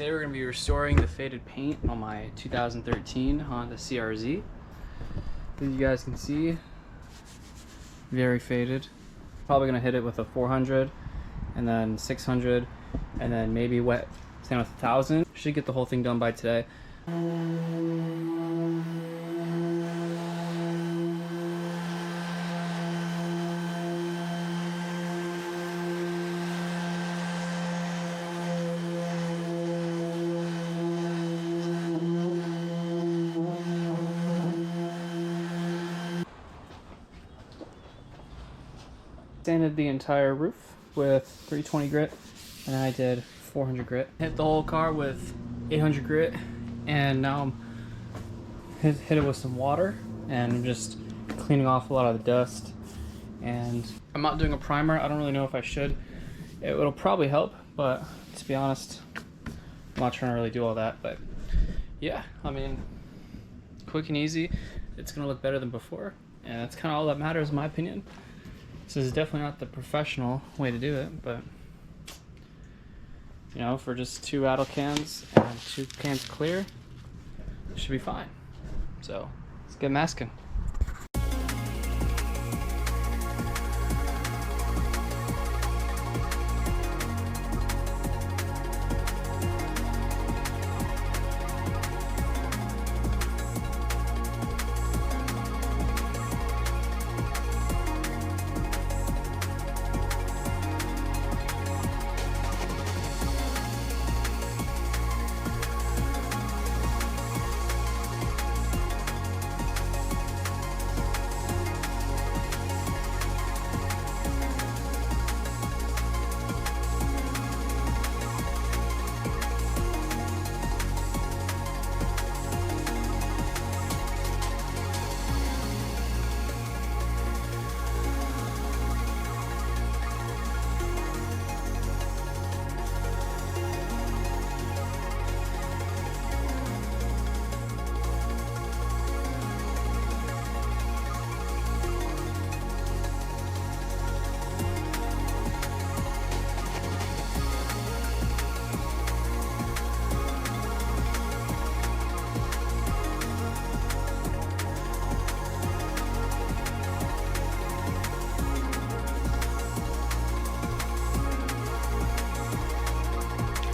Today we're going to be restoring the faded paint on my 2013 Honda CRZ. As you guys can see, very faded. Probably going to hit it with a 400 and then 600 and then maybe wet sand with 1000. Should get the whole thing done by today. Sanded the entire roof with 320 grit, and I did 400 grit. Hit the whole car with 800 grit, and now I'm hit it with some water, and I'm just cleaning off a lot of the dust. And I'm not doing a primer. I don't really know if I should. It'll probably help, but to be honest, I'm not trying to really do all that. But yeah, I mean, quick and easy. It's gonna look better than before, and that's kind of all that matters in my opinion. This is definitely not the professional way to do it, but you know, for just 2 Rattle cans and 2 cans clear, it should be fine. So let's get masking.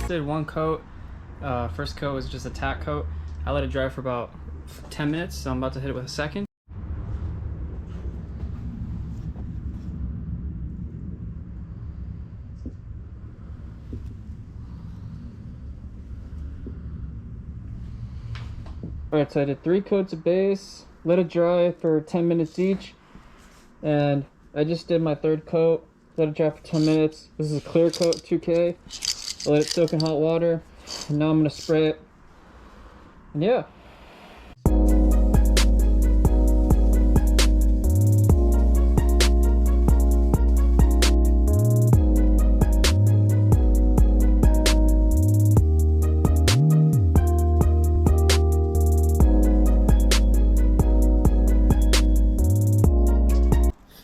Did 1 coat. First coat was just a tack coat. I let it dry for about 10 minutes, so I'm about to hit it with a second. Alright, so I did 3 coats of base, let it dry for 10 minutes each, and I just did my 3rd coat, let it dry for 10 minutes. This is a clear coat, 2K. I let it soak in hot water, and now I'm going to spray it, and yeah.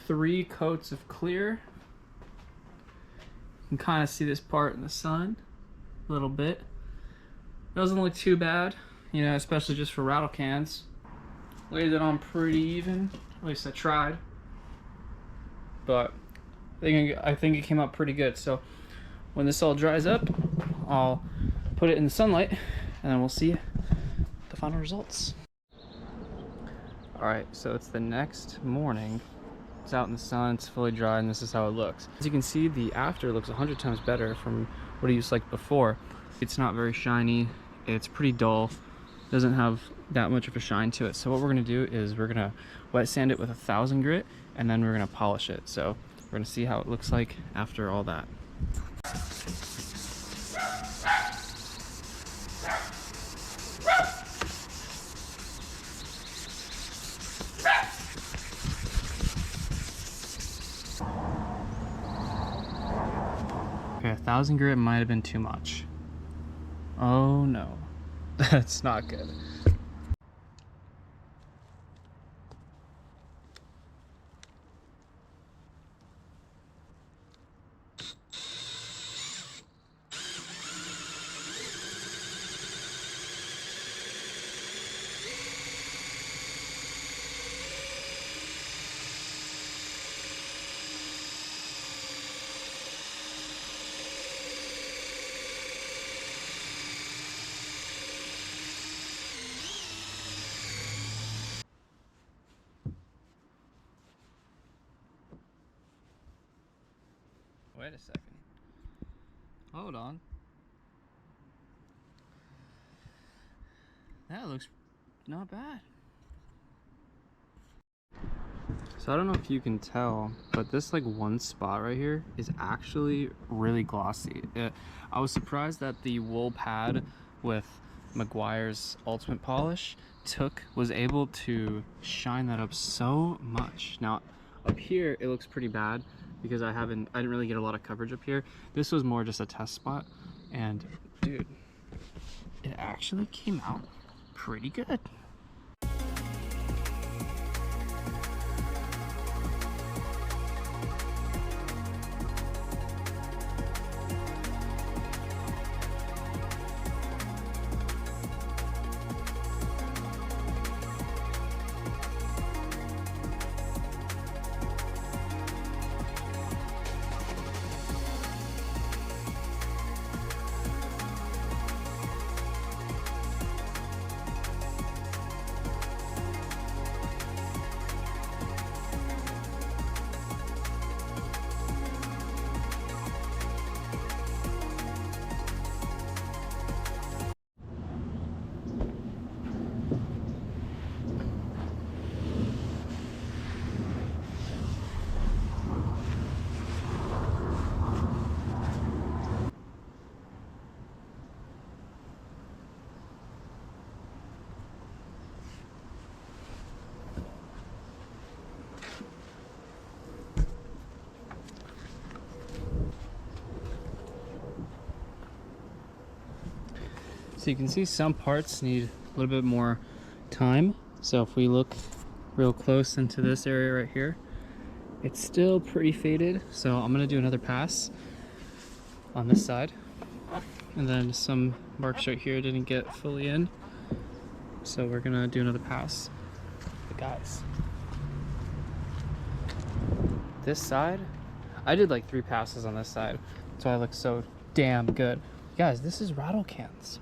Three coats of clear. You can kind of see this part in the sun a little bit. Doesn't look too bad, you know, especially just for Rattle cans. Laid it on pretty even, at least I tried. But I think it came out pretty good. So when this all dries up, I'll put it in the sunlight and then we'll see the final results. Alright, so it's the next morning. It's out in the sun, it's fully dry, and this is how it looks. As you can see, the after looks 100 times better from what it used like before. It's not very shiny, it's pretty dull, doesn't have that much of a shine to it. So what we're gonna do is we're gonna wet sand it with 1000 grit, and then we're gonna polish it. So we're gonna see how it looks like after all that. Okay, 1000 grit might have been too much. Oh no, that's not good. Wait a second. Hold on. That looks not bad. So I don't know if you can tell, but this like one spot right here is actually really glossy. I was surprised that the wool pad with Meguiar's Ultimate Polish was able to shine that up so much. Now up here it looks pretty bad because I didn't really get a lot of coverage up here. This was more just a test spot, and dude, it actually came out pretty good. So you can see some parts need a little bit more time. So if we look real close into this area right here, it's still pretty faded. So I'm gonna do another pass on this side. And then some marks right here didn't get fully in. So we're gonna do another pass. But guys, this side, I did like 3 passes on this side. That's why I look so damn good. Guys, this is Rattle cans.